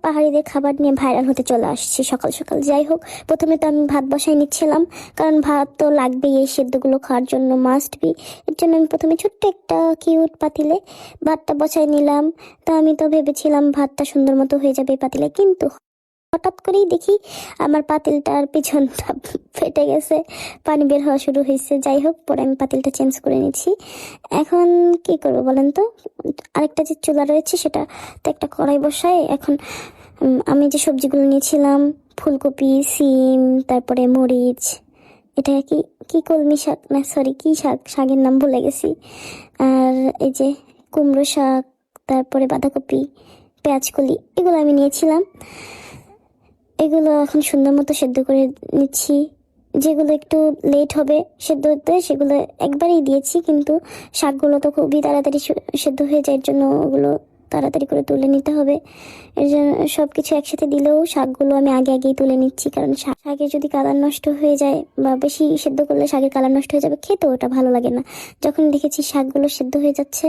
পাহাড়িদের খাবার নিয়ে ভাইরাল হতে চলে আসছি সকাল সকাল। যাই হোক, প্রথমে তো আমি ভাত বসাই নিচ্ছিলাম, কারণ ভাত তো লাগবেই এই সেদ্ধগুলো খাওয়ার জন্য, মাস্ট বি। এর জন্য আমি প্রথমে ছোট্ট একটা কিউট পাতিলে ভাতটা বসাই নিলাম। তো আমি তো ভেবেছিলাম ভাতটা সুন্দর মতো হয়ে যাবে এই পাতিলে, কিন্তু হঠাৎ করেই দেখি আমার পাতিলটার পিছনটা ফেটে গেছে, পানি বের হওয়া শুরু হয়েছে। যাই হোক, পরে আমি পাতিলটা চেঞ্জ করে নিচ্ছি। এখন কি করবো বলেন তো? আরেকটা যে চুলা রয়েছে সেটা তো একটা কড়াই বসাই। এখন আমি যে সবজিগুলো নিয়েছিলাম, ফুলকপি, সিম, তারপরে মরিচ, এটা কি কি কলমি শাক না, সরি কি শাক, শাকের নাম ভুলে গেছি। আর এই যে কুমড়ো শাক, তারপরে বাঁধাকপি, পেঁয়াজকলি, এগুলো আমি নিয়েছিলাম। এগুলো এখন সুন্দর মতো সেদ্ধ করে নিচ্ছি। যেগুলো একটু লেট হবে সেদ্ধ হতে সেগুলো একবারেই দিয়েছি, কিন্তু শাকগুলো তো খুবই তাড়াতাড়ি সেদ্ধ হয়ে যায়, এর জন্য ওগুলো তাড়াতাড়ি করে তুলে নিতে হবে। এর জন্য সব কিছু একসাথে দিলেও শাকগুলো আমি আগেই তুলে নিচ্ছি, কারণ শাকের যদি কালার নষ্ট হয়ে যায় বা বেশি সেদ্ধ করলে শাকের কালার নষ্ট হয়ে যাবে, খেতেও ওটা ভালো লাগে না। যখন দেখেছি শাকগুলো সেদ্ধ হয়ে যাচ্ছে,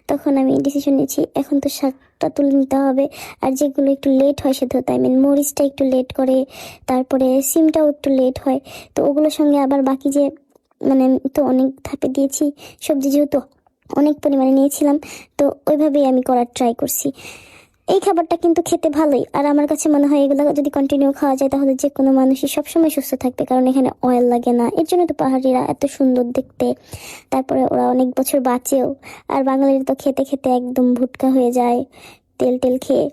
তখন আমি ডিসিশন নিয়েছি এখন তো শাকটা তুলে নিতে হবে। আর যেগুলো একটু লেট হয় সেদ্ধ হতে, মরিচটা একটু লেট করে, তারপরে সিমটাও একটু লেট হয়, তো ওগুলোর সঙ্গে আবার বাকি যে তো অনেক ধাপে দিয়েছি সবজি, যেহেতু অনেক পরিমাণে নিয়েছিলাম, তো ওইভাবেই আমি করার ট্রাই করছি। এই খাবারটা কিন্তু খেতে ভালোই, আর আমার কাছে মনে হয় এগুলো যদি কন্টিনিউ খাওয়া যায় তাহলে যে কোনো মানুষই সবসময় সুস্থ থাকবে, কারণ এখানে অয়েল লাগে না। এর জন্য তো পাহাড়িরা এত সুন্দর দেখতে, তারপরে ওরা অনেক বছর বাঁচেও। আর বাঙালিরা তো খেতে খেতে একদম ভুটকা হয়ে যায় তেল টেল খেয়ে।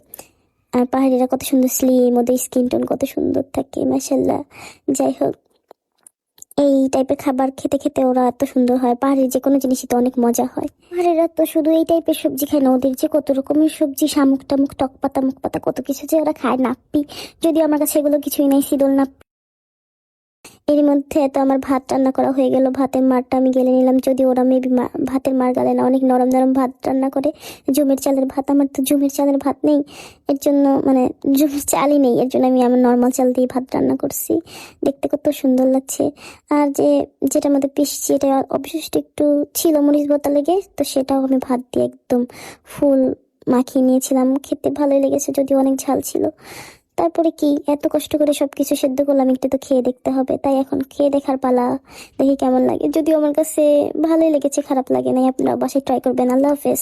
আর পাহাড়িরা কত সুন্দর স্লিম, ওদের স্কিন টোন কত সুন্দর থাকে, মাশাল্লাহ। যাই হোক, এই টাইপের খাবার খেতে খেতে ওরা এত সুন্দর হয়। পাহাড়ের যে কোনো জিনিসই তো অনেক মজা হয়। পাহাড়েরা তো শুধু এই টাইপের সবজি খায় না, ওদের যে কত রকমের সবজি, শামুক টামুক, টক পাতা, মুখ পাতা, কত কিছু যে ওরা খায়, নাপ্পি। যদিও আমার কাছে এগুলো কিছুই নাই, শীতল নাপ্পি। এর মধ্যে তো আমার ভাত রান্না করা হয়ে গেল। ভাতের মারটা আমি গেলে নিলাম, যদি ওরা মেবি ভাতের মার গালে না, অনেক নরম নরম ভাত রান্না করে। জুমের চালের ভাত, আমার তো জুমের চালের ভাত নেই, এর জন্য জুমের চালই নেই, এর জন্য আমি আমার নর্মাল চাল দিয়ে ভাত রান্না করছি। দেখতে কত সুন্দর লাগছে। আর যেটার মধ্যে পিসছি, এটা অবশিষ্ট একটু ছিল মরিচ ভর্তা লেগে, তো সেটাও আমি ভাত দিয়ে একদম ফুল মাখিয়ে নিয়েছিলাম। খেতে ভালোই লেগেছে, যদিও অনেক ঝাল ছিল। তারপরে কি, এত কষ্ট করে সবকিছু সেদ্ধ করলাম, একটু তো খেয়ে দেখতে হবে। তাই এখন খেয়ে দেখার পালা, দেখি কেমন লাগে। যদিও আমার কাছে ভালোই লেগেছে, খারাপ লাগে নাই। আপনারা বাসায় ট্রাই করবেন। আল্লাহ হাফেজ।